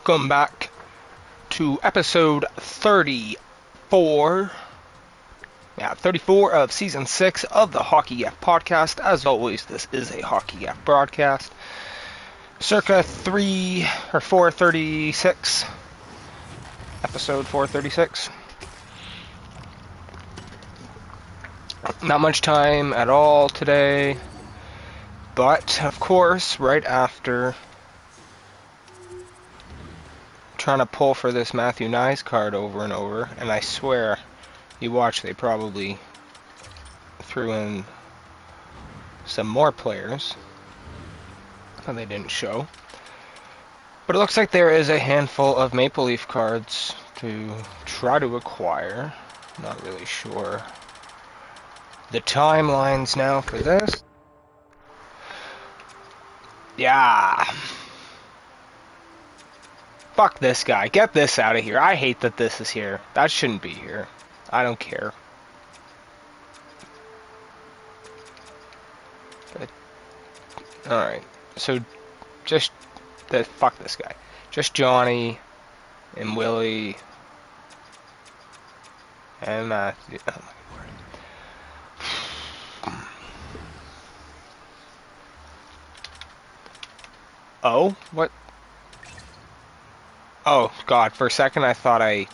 welcome back to episode 34. 34 of season 6 of the Hockey F podcast. As always, this is a Hockey F broadcast. Circa 436. Episode 436. Not much time at all today, but of course, right after trying to pull for this Matthew Nyes card over and over, and I swear, you watch, they probably threw in some more players that they didn't show. But it looks like there is a handful of Maple Leaf cards to try to acquire. Not really sure the timelines now for this. Yeah. Fuck this guy. Get this out of here. I hate that this is here. That shouldn't be here. I don't care. Alright. So, fuck this guy. Just Johnny and Willie and Matthew. Oh my word. Oh? What? Oh, God. For a second I thought I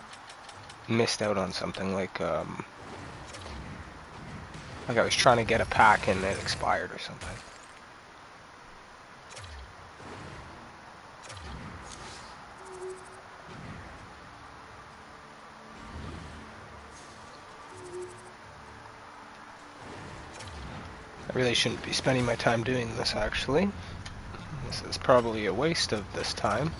missed out on something, like I was trying to get a pack and it expired or something. I really shouldn't be spending my time doing this, actually. This is probably a waste of this time.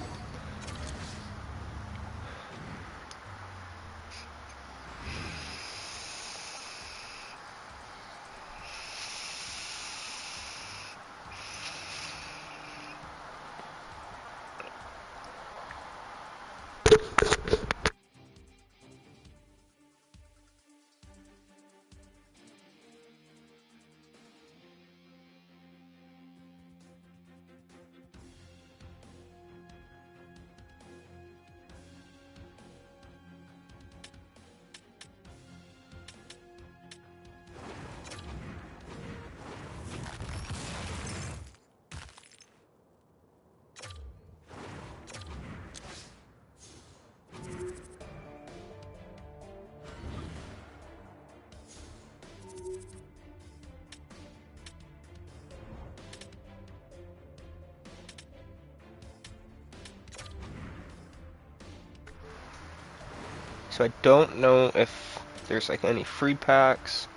So I don't know if there's like any free packs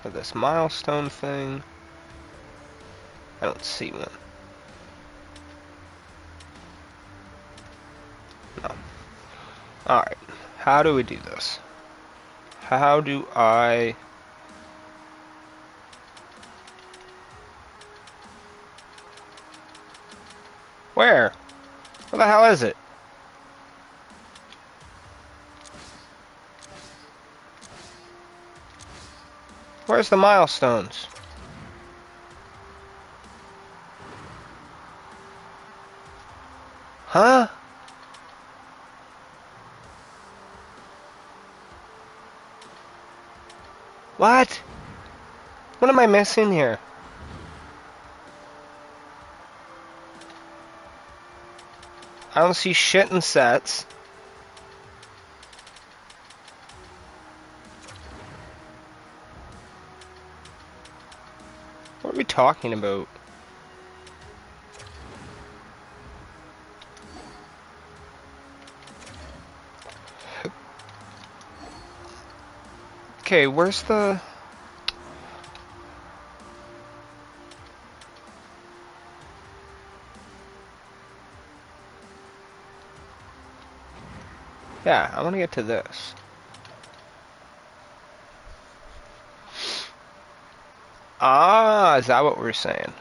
for this milestone thing. I don't see one. No. Alright. How do we do this? How do I... Where? Where the hell is it? Where's the milestones? Huh? What? What am I missing here? I don't see shit in sets. What are we talking about? Okay, where's the... Yeah, I want to get to this. Ah, is that what we're saying?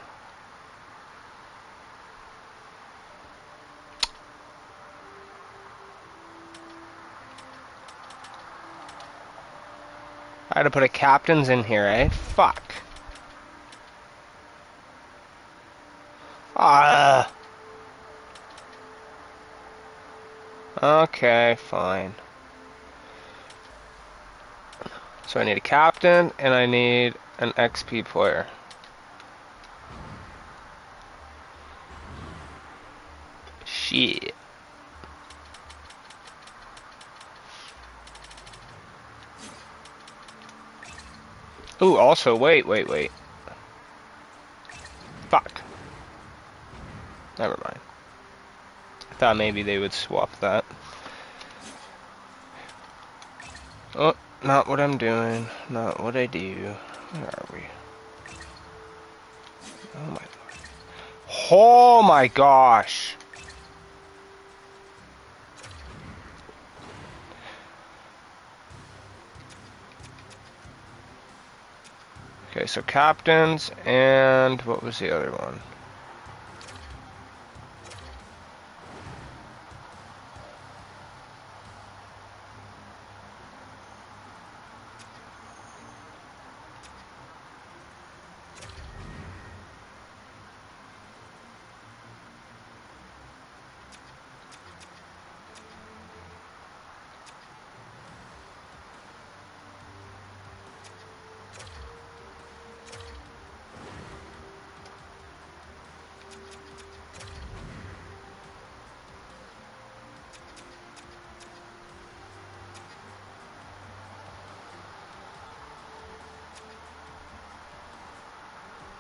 I had to put a captain's in here, eh? Fuck. Ah. Okay, fine. So I need a captain, and I need an XP player. Shit. Ooh, also, wait. Fuck. Never mind. I thought maybe they would swap that. Oh, not what I'm doing. Not what I do. Where are we? Oh my. Oh my gosh. Okay, so captains, and what was the other one?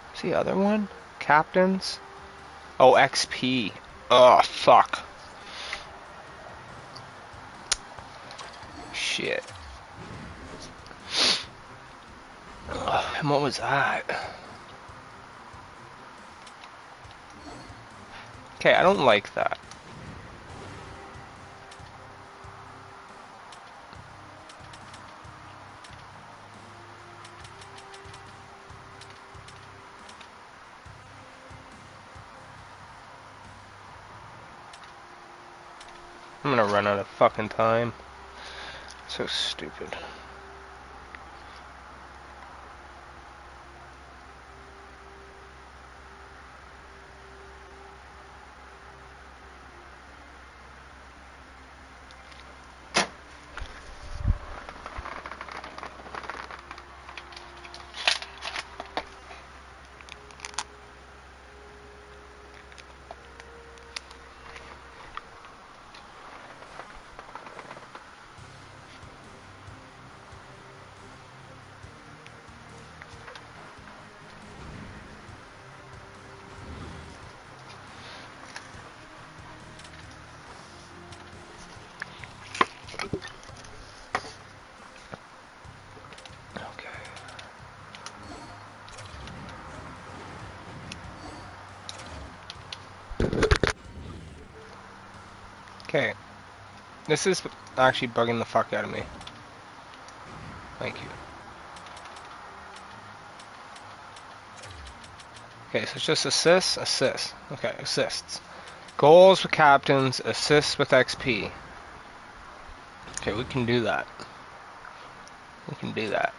What's the other one? Captains? Oh, XP. Oh, fuck. Shit. And what was that? Okay, I don't like that. I'm gonna run out of fucking time. So stupid. Okay. This is actually bugging the fuck out of me. Thank you. Okay, so it's just assists. Okay, assists. Goals with captains, assists with XP. Okay, we can do that. We can do that.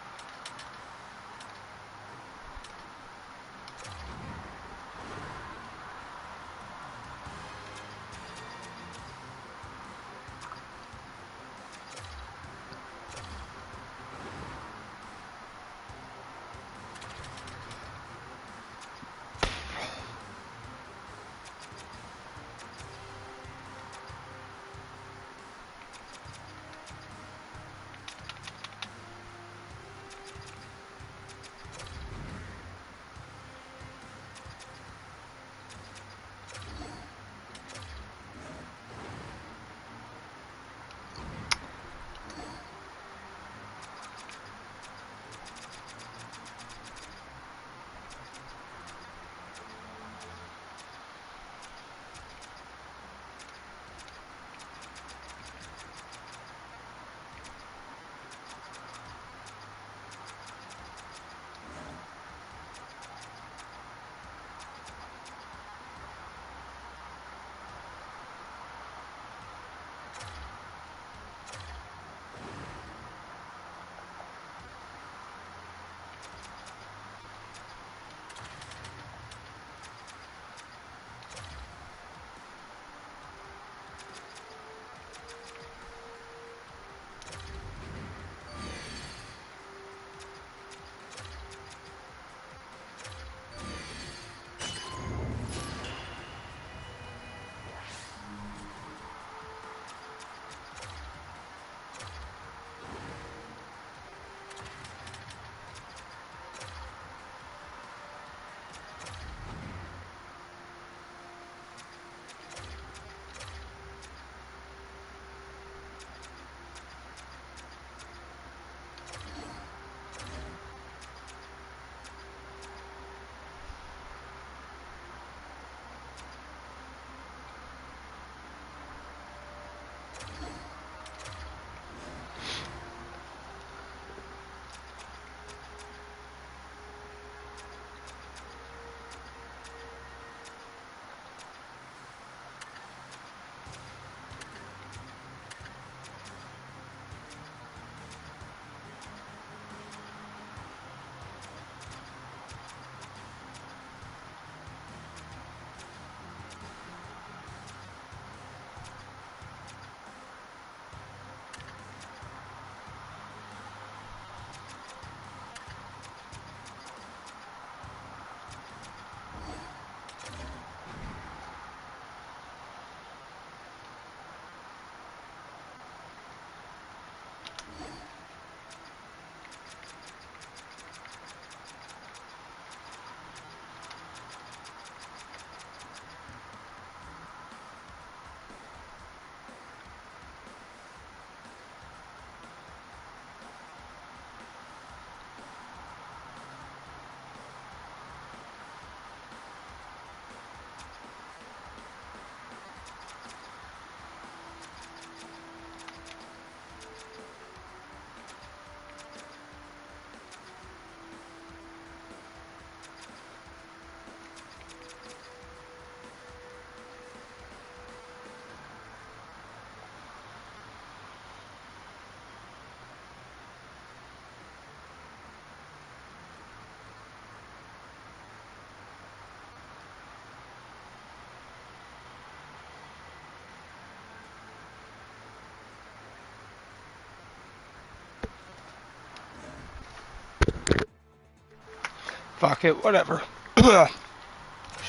Fuck it, whatever. Let's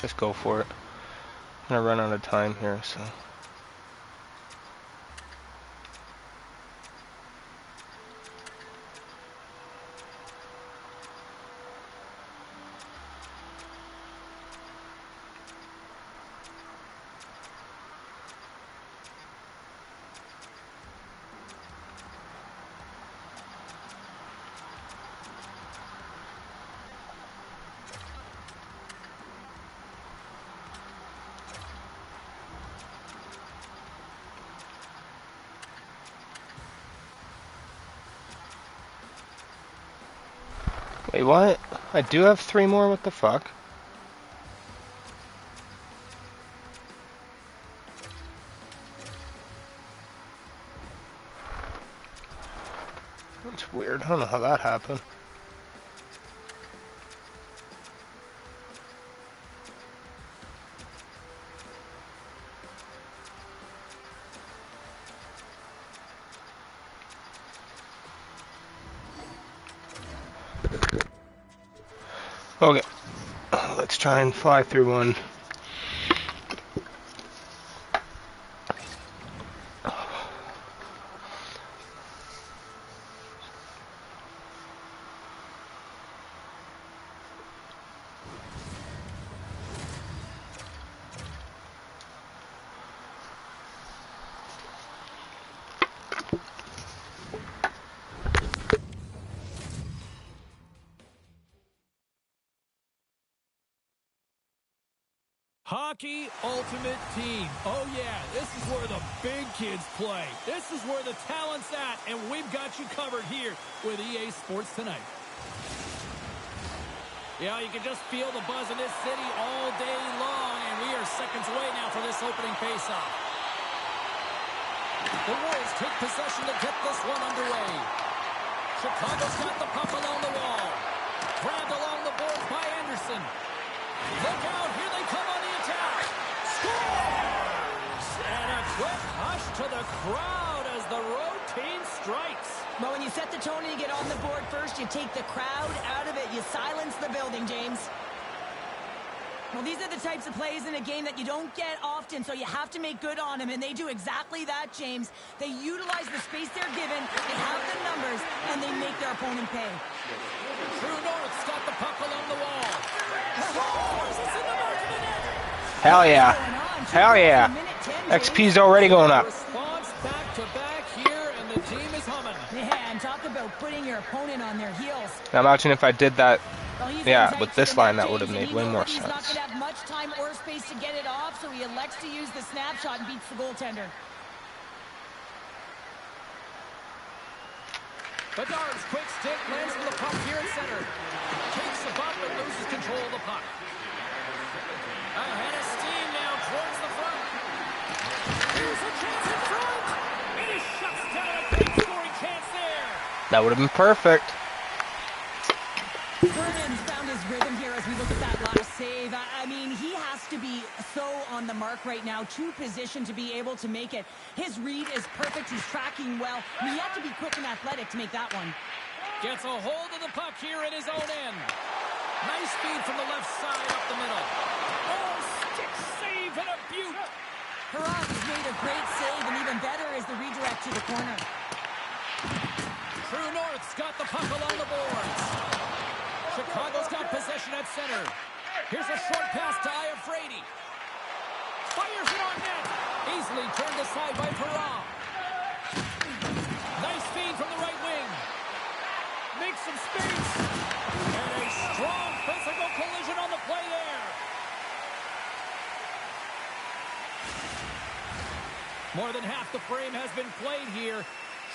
just go for it. I'm gonna run out of time here, so. Wait, what? I do have 3 more? What the fuck? That's weird. I don't know how that happened. Okay. Let's try and fly through one. Hockey Ultimate Team. Oh yeah, this is where the big kids play. This is where the talent's at, and we've got you covered here with EA Sports tonight. Yeah, you can just feel the buzz in this city all day long, and we are seconds away now for this opening faceoff. The Wolves take possession to get this one underway. Chicago's got the puck along the wall. Grabbed along the boards by Anderson. Look out, here they come on the attack. Scores! And a quick hush to the crowd as the road team strikes. Well, when you set the tone and you get on the board first, you take the crowd out of it. You silence the building, James. Well, these are the types of plays in a game that you don't get often, so you have to make good on them, and they do exactly that, James. They utilize the space they're given, they have the numbers, and they make their opponent pay. True North's got the puck along the wall. Scores! It's in the back of the net. Hell yeah. Hell yeah. XP's already going up. Response back to back here, and the team is humming. Yeah, and talk about putting your opponent on their heels. Now imagine if I did that, Well, yeah, with this line, that would have made way more He's not sense. going to have much time or space to get it off, so he elects to use the snapshot and beats the goaltender. Bedard's quick stick lands for the puck here in center. Takes the bump and loses control of the puck. Ahead of steam now towards the front. Here's a chance in front. And he shuts down a big scoring chance there. That would have been perfect. Vernon's found his rhythm here as we look at that last save. I mean, he has to be so on the mark right now, to position to be able to make it. His read is perfect. He's tracking well. I mean, he had to be quick and athletic to make that one. Gets a hold of the puck here in his own end. Nice speed from the left side up the middle. Oh, stick save and a beaut. Hurrah, he's made a great save, and even better is the redirect to the corner. True North's got the puck along the boards. Chicago's got possession at center. Here's a short pass to Iafrate. Fires it on net. Easily turned aside by Perron. Nice feed from the right wing. Makes some space. And a strong physical collision on the play there. More than half the frame has been played here.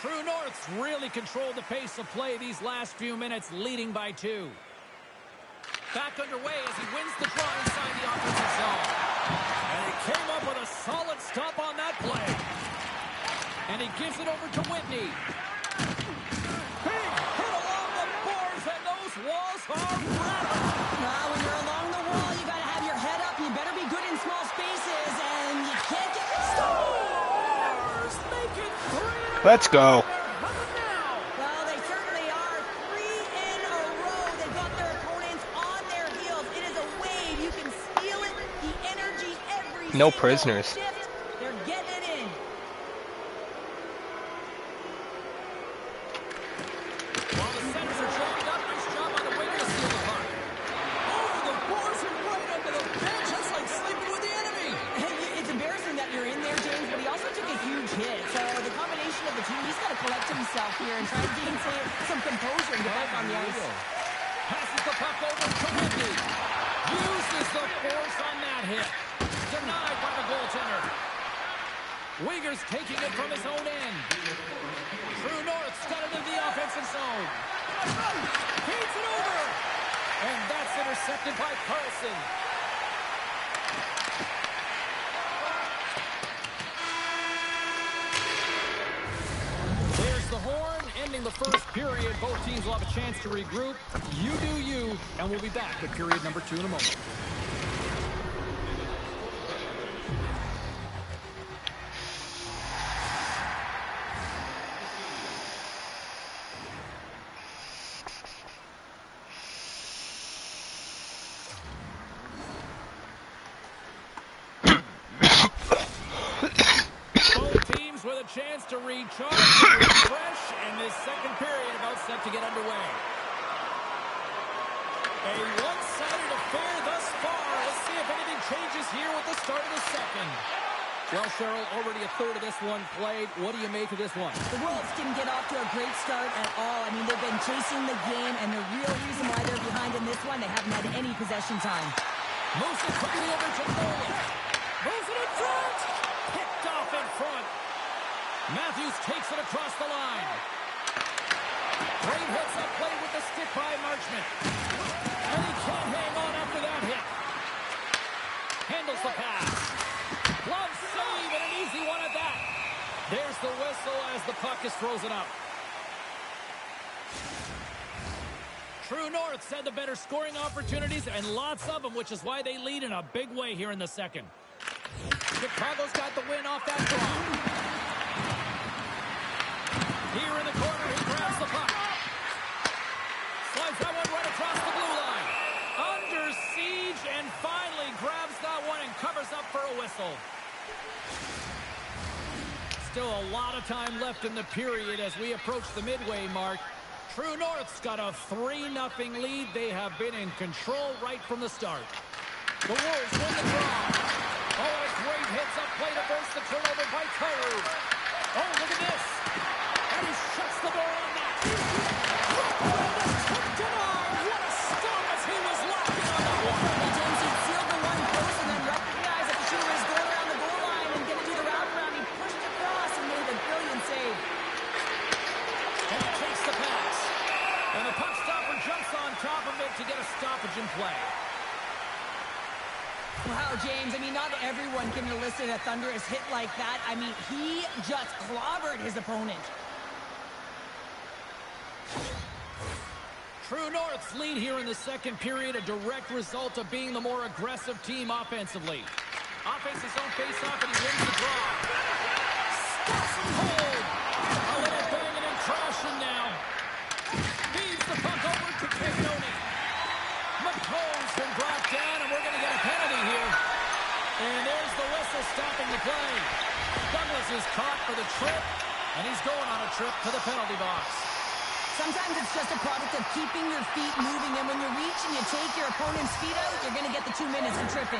True North's really controlled the pace of play these last few minutes, leading by 2. Back underway as he wins the draw inside the offensive zone. And he came up with a solid stop on that play. And he gives it over to Whitney. Big hit along the boards, and those walls are rattling. Well, when you're along the wall, you got to have your head up. You better be good in small spaces, and you can't get Stars! Make it 3. Let's go. Well, they certainly are. 3 in a row. They've got their opponents on No prisoners. They're getting it in. While the centers are checking up, nice job on the winger to steal the puck. Over the boards and right under the bench. That's like sleeping with the enemy. It's embarrassing that you're in there, James, but he also took a huge hit. So the combination of the two, he's got to collect himself here and try to gain some composure and get back on the ice. Passes the puck over to Whitney. Uses the force on that hit. Denied by the goaltender. Uyghur's taking it from his own end. True North's got it in the offensive zone. Feeds it over. And that's intercepted by Carlson. There's the horn, ending the first period. Both teams will have a chance to regroup. You do you, and we'll be back with period number 2 in a moment. With a chance to recharge and refresh, and this second period about set to get underway. A one-sided affair thus far. Let's see if anything changes here with the start of the second. Well, Cheryl, already a third of this one played. What do you make of this one? The Wolves didn't get off to a great start at all. I mean, they've been chasing the game, and the real reason why they're behind in this one, they haven't had any possession time. Moves it quickly over to Nolan. Moves it in front. Picked off in front. Matthews takes it across the line. Great hits up play with the stick by Marchment. And he can't hang on after that hit. Handles the pass. Glove save and an easy one at that. There's the whistle as the puck is frozen up. True North's had the better scoring opportunities and lots of them, which is why they lead in a big way here in the second. Chicago's got the win off that draw. Here in the corner, he grabs the puck. Slides that one right across the blue line. Under siege and finally grabs that one and covers up for a whistle. Still a lot of time left in the period as we approach the midway mark. True North's got a 3-0 lead. They have been in control right from the start. The Wolves win the draw. Oh, a great hits up play to burst the turnover by Taru. Oh, look at this. And he shuts the door on that. What a stop as he was locked in on that one. Hey, James, he sealed the one post and then recognized that the shooter was going around the goal line and going to do the wraparound. He pushed across and made a brilliant save. And he takes the pass. And the puck stopper jumps on top of it to get a stoppage in play. Wow, James, I mean, not everyone can elicit a thunderous hit like that. I mean, he just clobbered his opponent. True North's lead here in the second period, a direct result of being the more aggressive team offensively. Offense his own face-off, and he wins the draw. Stops him cold. A little banging and crashing now. Feeds the puck over to Cagnoni. McColl's been brought down, and we're going to get a penalty here. And there's the whistle stopping the play. Douglas is caught for the trip, and he's going on a trip to the penalty box. Sometimes it's just a product of keeping your feet moving, and when you reach and you take your opponent's feet out, you're going to get the 2 minutes for tripping.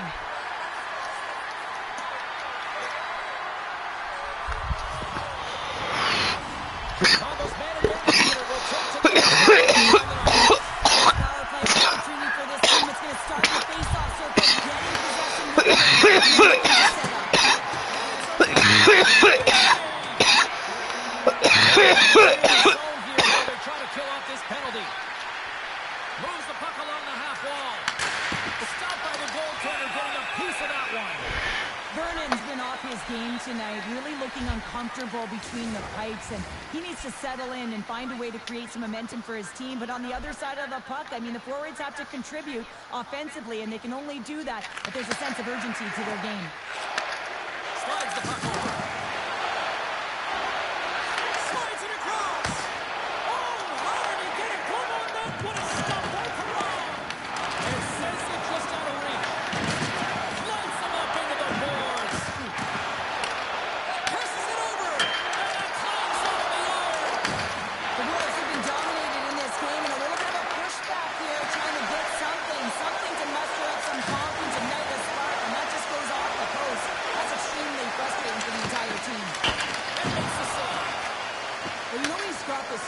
Chicago's man advantage will take to the Power play opportunity for this team. It's going to start the face-off circle, getting possession with the try to kill off this penalty. Moves the puck along the half wall. Stopped by the goaltender, getting a piece of that one. Vernon's been off his game tonight, really looking uncomfortable between the pipes, and he needs to settle in and find a way to create some momentum for his team. But on the other side of the puck, I mean, the forwards have to contribute offensively, and they can only do that if there's a sense of urgency to their game. Slides the puck over. Slides it across. Oh, how did he get it? Come on, that. What a stop by Perron. It says it just out of reach. Lights him up into the board.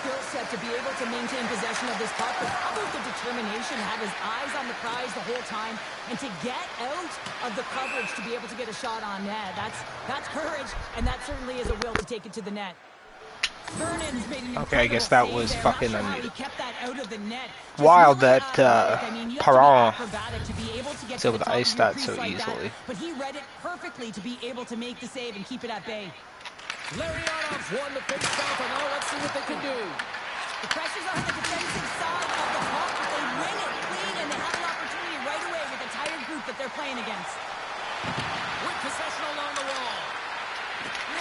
skill set to be able to maintain possession of this puck, but how about the determination, have his eyes on the prize the whole time, and to get out of the coverage to be able to get a shot on net. That's courage, and that certainly is a will to take it to the net. Okay, I guess that was fucking wild that Perron was able to ice that so easily. But he read it perfectly to be able to make the save and keep it at bay. Larionov's won the face off, and now let's see what they can do. The pressure's on the defensive side of the puck, but they win it clean, and they have an opportunity right away with the tired group that they're playing against. With possession along the wall.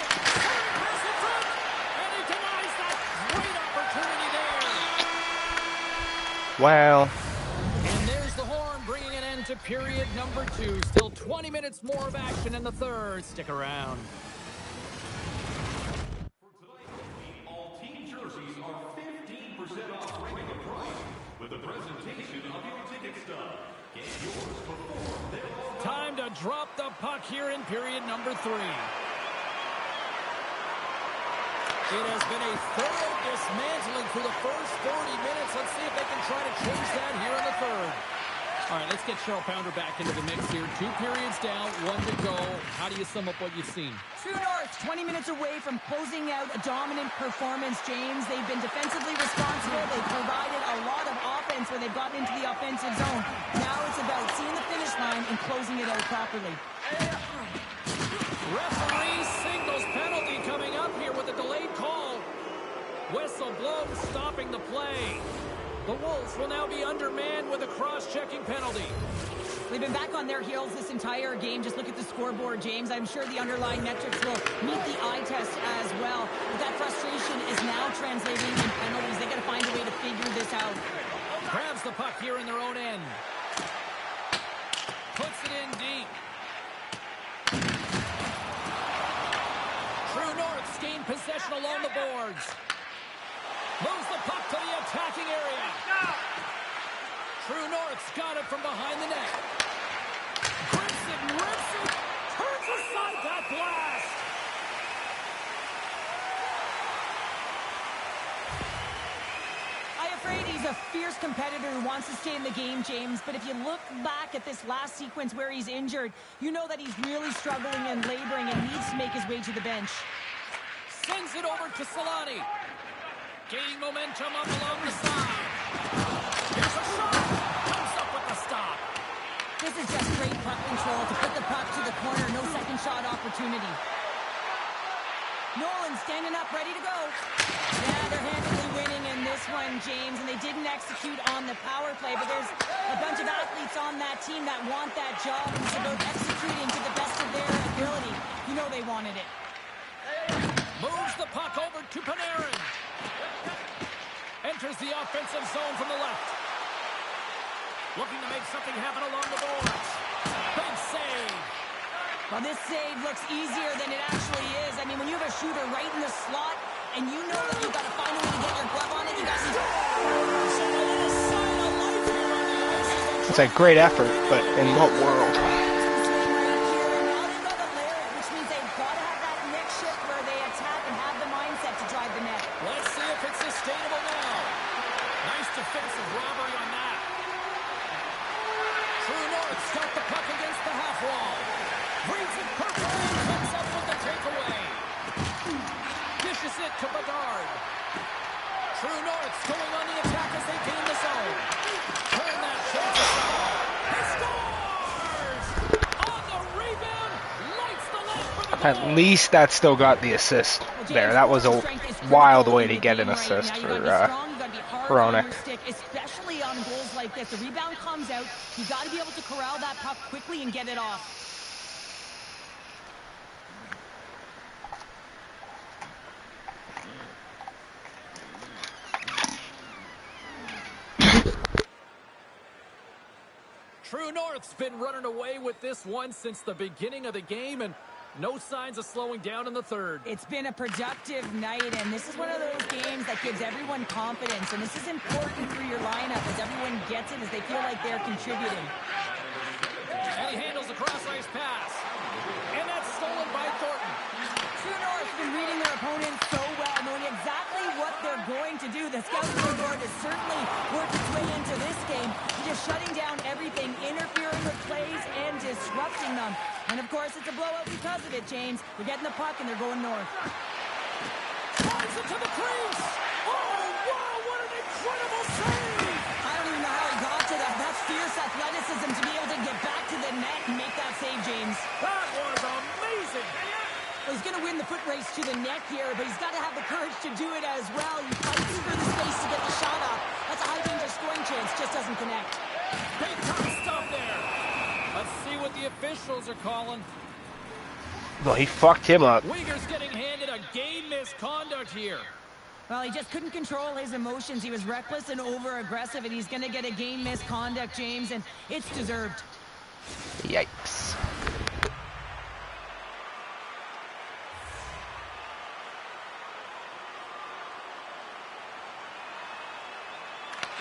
Pass in front, and he denies that. Great opportunity there. Well. And there's the horn, bringing an end to period number 2. Still 20 minutes more of action in the third. Stick around. Time to drop the puck here in period number 3. It has been a thorough dismantling for the first 40 minutes. Let's see if they can try to change that here in the third. All right, let's get Cheryl Pounder back into the mix here. 2 periods down, 1 to go. How do you sum up what you've seen? True North, 20 minutes away from closing out a dominant performance, James. They've been defensively responsible. They've provided a lot of offense when they've gotten into the offensive zone. Now it's about seeing the finish line and closing it out properly. Referee signals penalty coming up here with a delayed call. Whistle blows, stopping the play. The Wolves will now be undermanned with a cross-checking penalty. They've been back on their heels this entire game. Just look at the scoreboard, James. I'm sure the underlying metrics will meet the eye test as well. But that frustration is now translating in penalties. They got to find a way to figure this out. Grabs the puck here in their own end. Puts it in deep. True North's gained possession along the boards. Moves the puck to the attacking area. True North's got it from behind the net. Grips it, rips it, turns aside that blast. I'm afraid he's a fierce competitor who wants to stay in the game, James. But if you look back at this last sequence where he's injured, you know that he's really struggling and laboring and needs to make his way to the bench. Sends it over to Solani. Gaining momentum up along the side. Here's a shot. Comes up with the stop. This is just great puck control to put the puck to the corner. No second shot opportunity. Nolan standing up, ready to go. Yeah, they're handily winning in this one, James, and they didn't execute on the power play, but there's a bunch of athletes on that team that want that job, and it's about executing to the best of their ability. You know they wanted it. Moves the puck over to Panarin. Enters the offensive zone from the left. Looking to make something happen along the boards. Big save. Well, this save looks easier than it actually is. I mean, when you have a shooter right in the slot, and you know that you've got to find a way to get your glove on it, you got to... It's a great effort, but in what world? Let's see if it's sustainable now. Nice defensive robbery on that. True North's got the puck against the half wall. Reads it perfectly and comes up with the takeaway. Dishes it to Bedard. True North's going on the attack as they gain the zone. Turn that chance aside. He scores! On the rebound, lights the lamp for the goal. At least that still got the assist there. That was a wild way to get an assist for Verona. Especially on goals like this. The rebound comes out. You got to be able to corral that puck quickly and get it off. True North's been running away with this one since the beginning of the game, and no signs of slowing down in the third. It's been a productive night, and this is one of those games that gives everyone confidence, and this is important for your lineup as everyone gets it, as they feel like they're contributing. And he handles a cross-ice pass, and that's stolen by Thornton. True North's been reading their opponent so well, knowing exactly what they're going to do. the scouting report has certainly worked its way into this game. Just shutting down everything, interfering with plays, and disrupting them. And, of course, it's a blowout because of it, James. They're getting the puck, and they're going north. Drives it to the crease. Oh, wow, what an incredible save. I don't even know how he got to that. That's fierce athleticism to be able to get back to the net and make that save, James. That was amazing. Well, he's going to win the foot race to the net here, but he's got to have the courage to do it as well. He fights for the space to get the shot off. That's a high-danger scoring chance. Just doesn't connect. Big time stuff there. Let's see what the officials are calling. Well, he fucked him up. Uyghur's getting handed a game misconduct here. Well, he just couldn't control his emotions. He was reckless and over-aggressive, and he's going to get a game misconduct, James, and it's deserved. Yikes.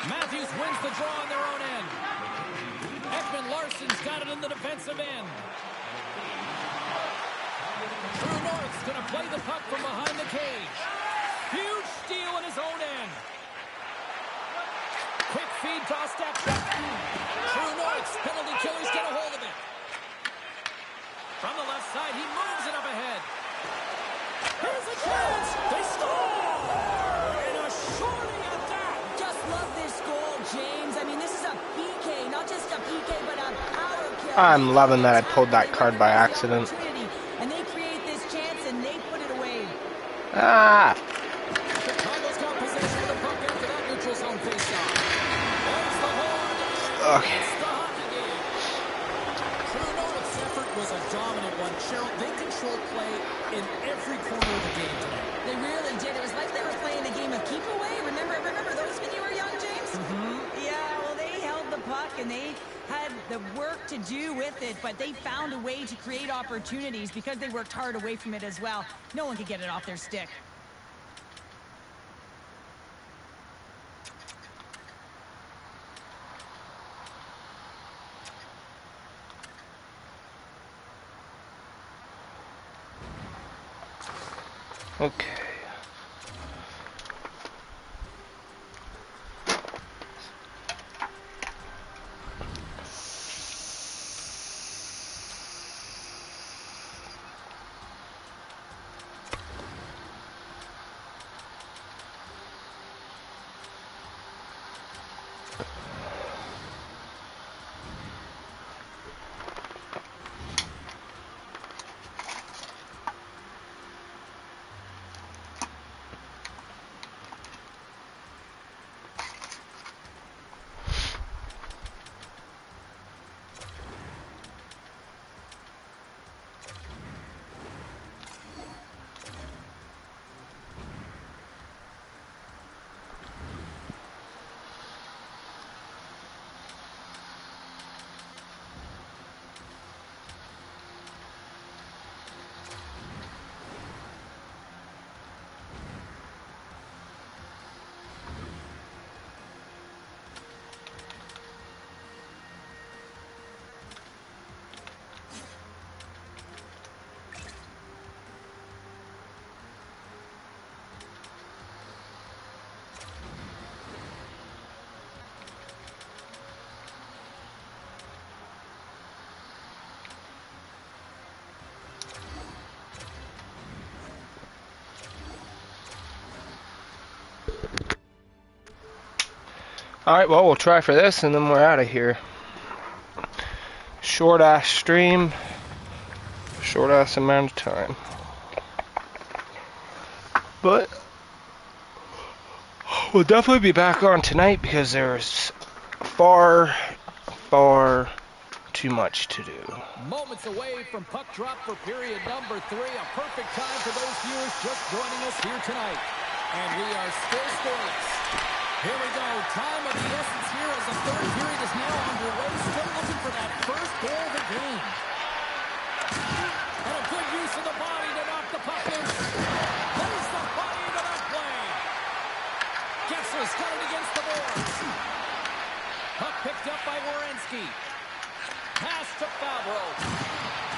Matthews wins the draw on their own end. Ekman Larsson's got it in the defensive end. True North's going to play the puck from behind the cage. Huge steal in his own end. Quick feed to Ostapchuk. True North's penalty killers get a hold of it. From the left side, he moves it up ahead. Here's a chance. They score! And a shorty at that. Just love this goal, James. I mean, this is a PK, not just a PK, but a power kill. I'm loving that I pulled that card by accident. And they create this chance, and they put it away. Ah! Chicago's got possession of the puck after that neutral zone faceoff. There's the horn. Okay. It's the hockey game. True North's effort was a dominant one. Cheryl, they controlled play in every corner of the game today. They really did. It was like they were playing a game of keep away. Remember those when you were young, James? Yeah, well, they held the puck, and they had the work to do with it, but they found a way to create opportunities because they worked hard away from it as well. No one could get it off their stick. Okay. Alright, well, we'll try for this, and then we're out of here. Short-ass stream. Short-ass amount of time. But we'll definitely be back on tonight because there's far too much to do. Moments away from puck drop for period number 3. A perfect time for those viewers just joining us here tonight. And we are still scoreless. Here we go. Time of the essence here as the third period is now underway. Still looking for that first goal of the game. And a good use of the body to knock the puck loose. Plays the body into that play. Gessler's got it against the boards. Puck picked up by Werenski. Pass to Favreau.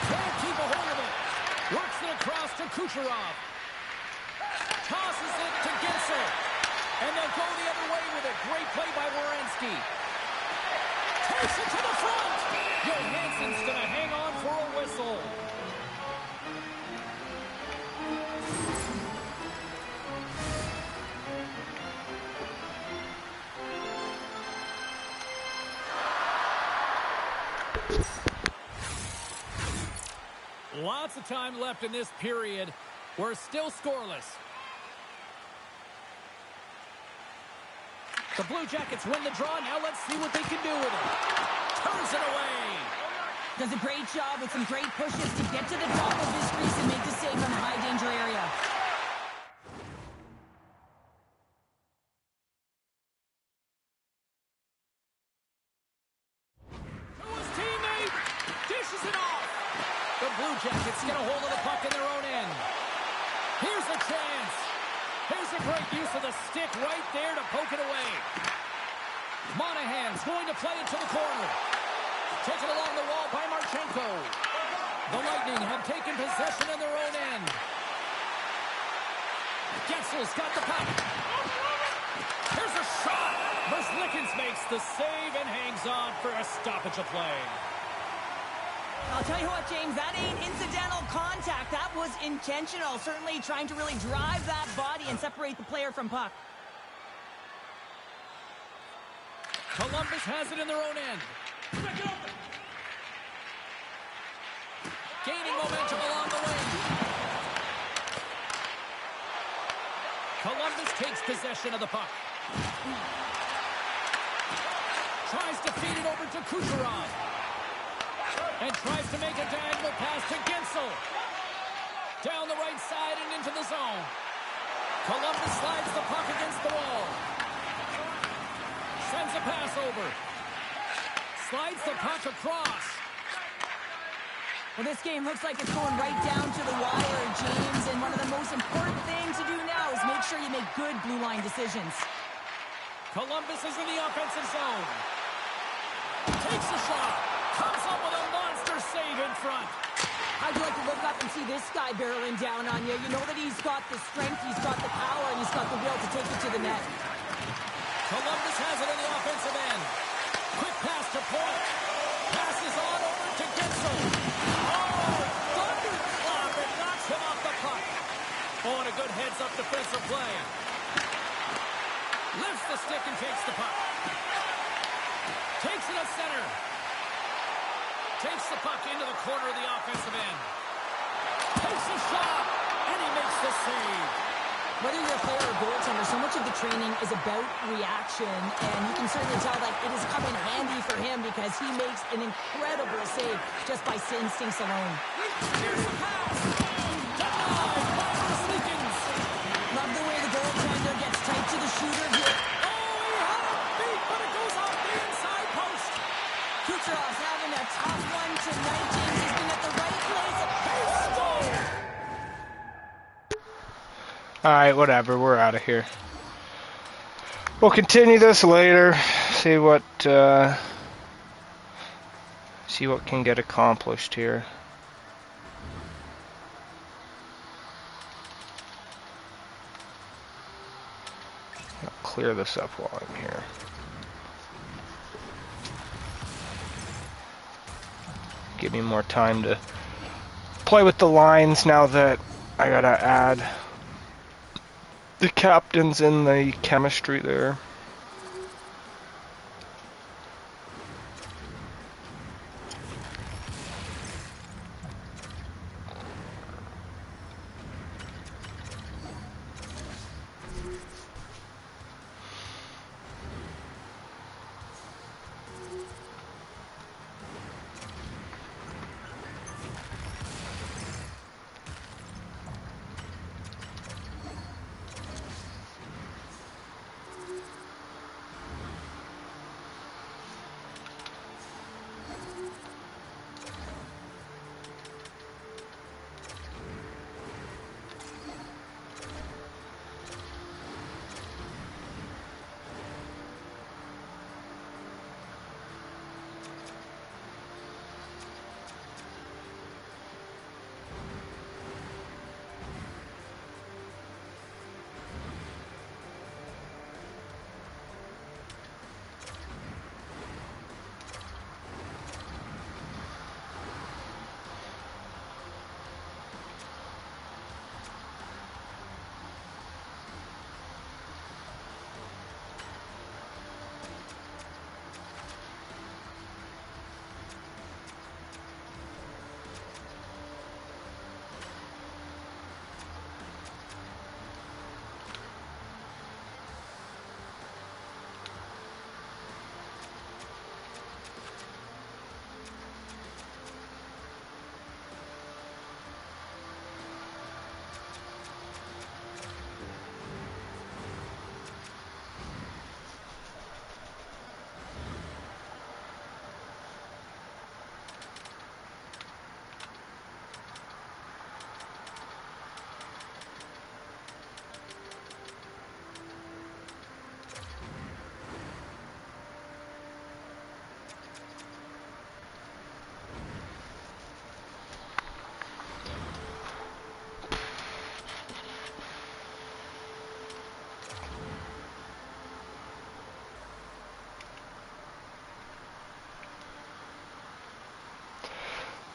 Can't keep a hold of it. Works it across to Kucherov. Tosses it to Gensel. And they'll go the other way with it. Great play by Werenski. Takes it to the front. Johansson's going to hang on for a whistle. Lots of time left in this period. We're still scoreless. The Blue Jackets win the draw. Now let's see what they can do with it. Turns it away. Does a great job with some great pushes to get to the top of his crease and make the save from the high danger area. To his teammate. Dishes it off. The Blue Jackets get a hold of the puck in their own end. Here's a chance. Here's a great use of the stick right there to poke it away. Monahan's going to play it to the corner. Taken along the wall by Marchenko. The Lightning have taken possession in their own end. Getzel's got the puck. Here's a shot. Merzlikins makes the save and hangs on for a stoppage of play. I'll tell you what, James, that ain't incidental contact. That was intentional. Certainly trying to really drive that body and separate the player from puck. Columbus has it in their own end. Gaining momentum along the way. Columbus takes possession of the puck. Tries to feed it over to Kucherov. And tries to make a diagonal pass to Gensel. Down the right side and into the zone. Columbus slides the puck against the wall. Sends a pass over. Slides the puck across. Well, this game looks like it's going right down to the wire, James. And one of the most important things to do now is make sure you make good blue line decisions. Columbus is in the offensive zone. Takes a shot. Comes up with a monster save in front. How'd you like to look up and see this guy barreling down on you? You know that he's got the strength, he's got the power, and he's got the will to take it to the net. Columbus has it in the offensive end. Quick pass to Point. Passes on over to Gensel. Oh, thunderclap. It knocks him off the puck. Oh, and a good heads-up defensive play. Lifts the stick and takes the puck. Takes it at center. Takes the puck into the corner of the offensive end. Takes a shot, and he makes the save. Whether you're a player or goaltender, so much of the training is about reaction, and you can certainly tell that it is coming handy for him because he makes an incredible save just by instincts alone. Here's the pass. Denied by Merzlikins. Love the way the goaltender gets tight to the shooter here. Oh, he had it beat, but it goes off the inside post. Kucherov's having a tough one tonight, James. He's been at the right place at the goal. Alright, whatever, we're out of here. We'll continue this later, see what can get accomplished here. I'll clear this up while I'm here. Give me more time to play with the lines now that I gotta add the captains in the chemistry there.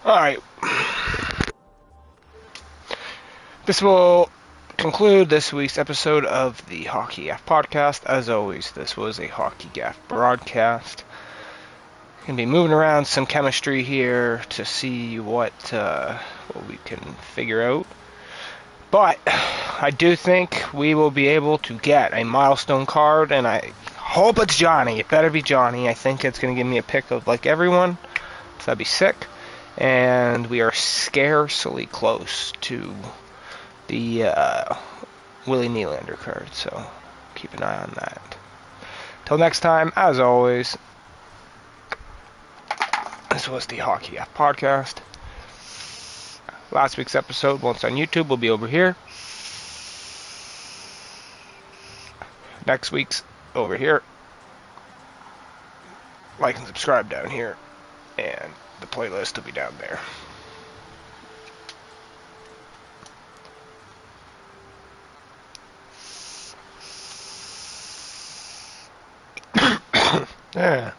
Alright. This will conclude this week's episode of the Hockey Gaff podcast. As always, this was a Hockey Gaff broadcast. Gonna be moving around some chemistry here to see what we can figure out. But I do think we will be able to get a milestone card, and I hope it's Johnny. It better be Johnny. I think it's going to give me a pick of like everyone, so that'd be sick. And we are scarcely close to the Willie Nylander card, so keep an eye on that. Till next time, as always, this was the Hockey Gaff podcast. Last week's episode, once on YouTube, will be over here. Next week's over here. Like and subscribe down here. And the playlist will be down there. Yeah.